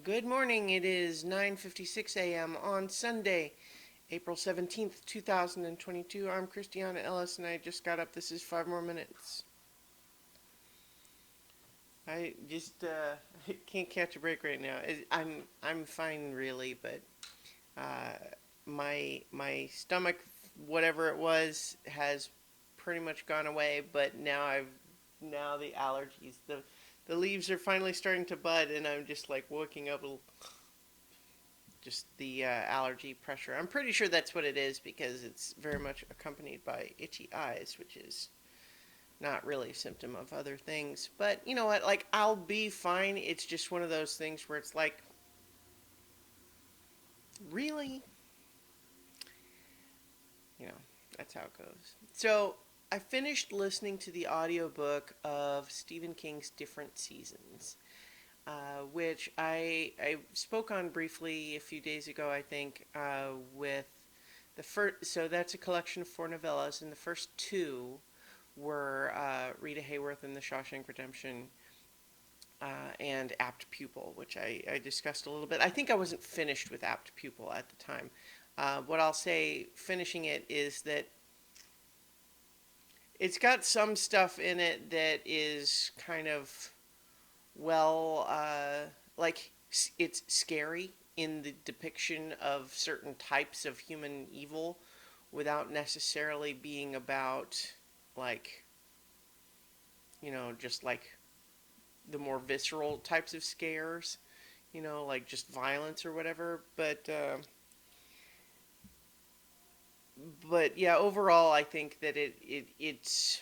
Good morning. It is 9:56 a.m. on Sunday, April 17th, 2022. I'm Christiana Ellis and I just got up. This is 5 more minutes. I just can't catch a break right now. I'm fine really, but uh, my stomach, whatever it was, has pretty much gone away. But now the allergies, the leaves are finally starting to bud, and I'm just like waking up just the allergy pressure. I'm pretty sure that's what it is because it's very much accompanied by itchy eyes, which is not really a symptom of other things. But you know what? Like, I'll be fine. It's just one of those things where it's like, really? You know, that's how it goes. So, I finished listening to the audiobook of Stephen King's Different Seasons, which I spoke on briefly a few days ago, I think, with the first. So that's a collection of four novellas, and the first two were Rita Hayworth and the Shawshank Redemption, and Apt Pupil, which I discussed a little bit. I think I wasn't finished with Apt Pupil at the time. What I'll say, finishing it, is that it's got some stuff in it that is kind of, well, like it's scary in the depiction of certain types of human evil without necessarily being about, like, just like the more visceral types of scares, like just violence or whatever. But yeah, overall, I think that it's,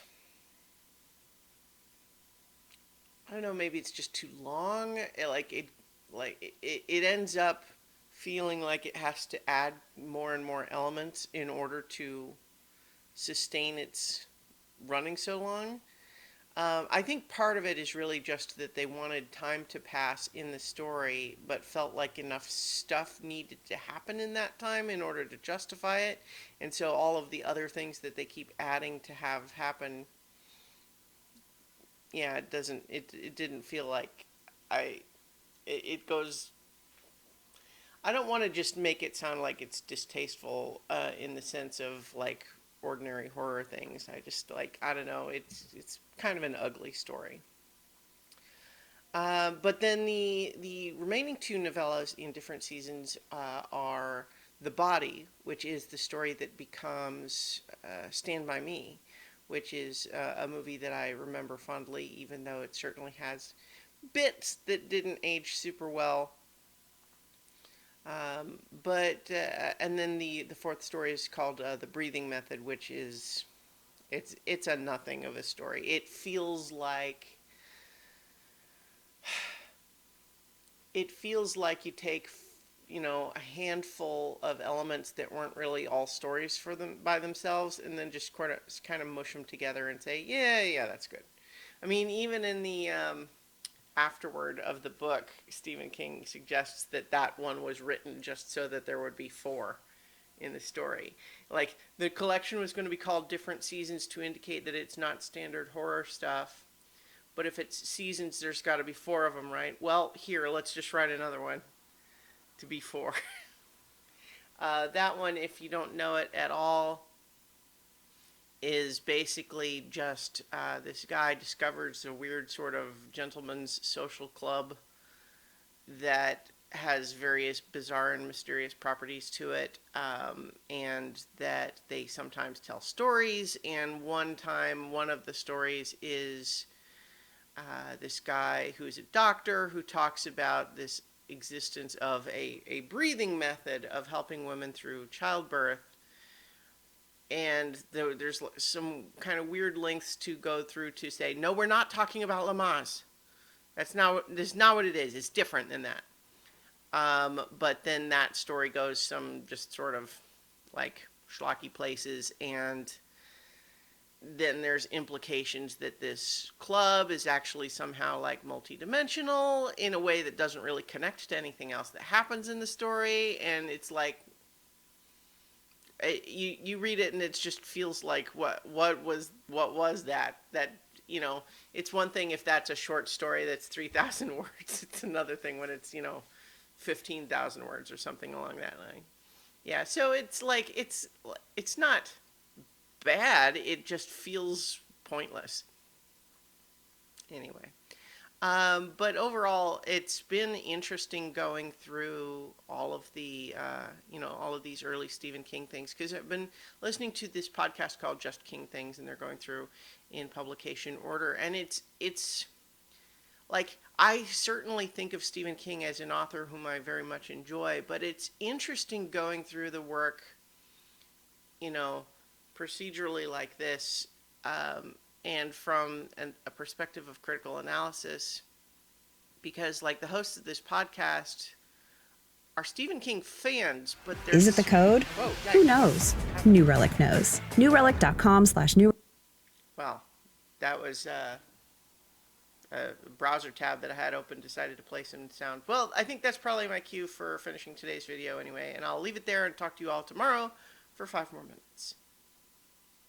I don't know, maybe it's just too long. It ends up feeling like it has to add more and more elements in order to sustain its running so long. I think part of it is really just that they wanted time to pass in the story, but felt like enough stuff needed to happen in that time in order to justify it. And so all of the other things that they keep adding to have happen, yeah, it didn't feel like I, it goes, I don't want to just make it sound like it's distasteful in the sense of like ordinary horror things. I just like, I don't know, it's kind of an ugly story. But then the remaining two novellas in Different Seasons are The Body, which is the story that becomes Stand By Me, which is a movie that I remember fondly, even though it certainly has bits that didn't age super well. But and then the fourth story is called The Breathing Method, which is, it's a nothing of a story. It feels like you take, a handful of elements that weren't really all stories for them by themselves, and then just kind of mush them together and say, yeah, yeah, that's good. I mean, even in the afterword of the book, Stephen King suggests that that one was written just so that there would be four in the story. Like, the collection was going to be called Different Seasons to indicate that it's not standard horror stuff. But if it's seasons, there's got to be four of them, right? Well, here, let's just write another one to be four. That one, if you don't know it at all, is basically just this guy discovers a weird sort of gentleman's social club that has various bizarre and mysterious properties to it, and that they sometimes tell stories. And one time, one of the stories is this guy who's a doctor who talks about this existence of a breathing method of helping women through childbirth. And there's some kind of weird lengths to go through to say, no, we're not talking about Lamaze. That's not what it is. It's different than that. But then that story goes some just sort of like schlocky places, and then there's implications that this club is actually somehow like multidimensional in a way that doesn't really connect to anything else that happens in the story. And it's like, you read it and it just feels like what was that you know, it's one thing if that's a short story that's 3,000 words. It's another thing when it's, 15,000 words or something along that line. Yeah, so it's like it's not bad. It just feels pointless. Anyway, but overall, it's been interesting going through all of the, all of these early Stephen King things, because I've been listening to this podcast called Just King Things, and they're going through in publication order, and it's like, I certainly think of Stephen King as an author whom I very much enjoy, but it's interesting going through the work, you know, procedurally like this, and from a perspective of critical analysis, because like the hosts of this podcast are Stephen King fans, but they're... Is it the code? Whoa, who knows? New Relic knows. newrelic.com/new. Well, that was a browser tab that I had open decided to play some sound. Well, I think that's probably my cue for finishing today's video anyway, and I'll leave it there and talk to you all tomorrow for 5 more minutes.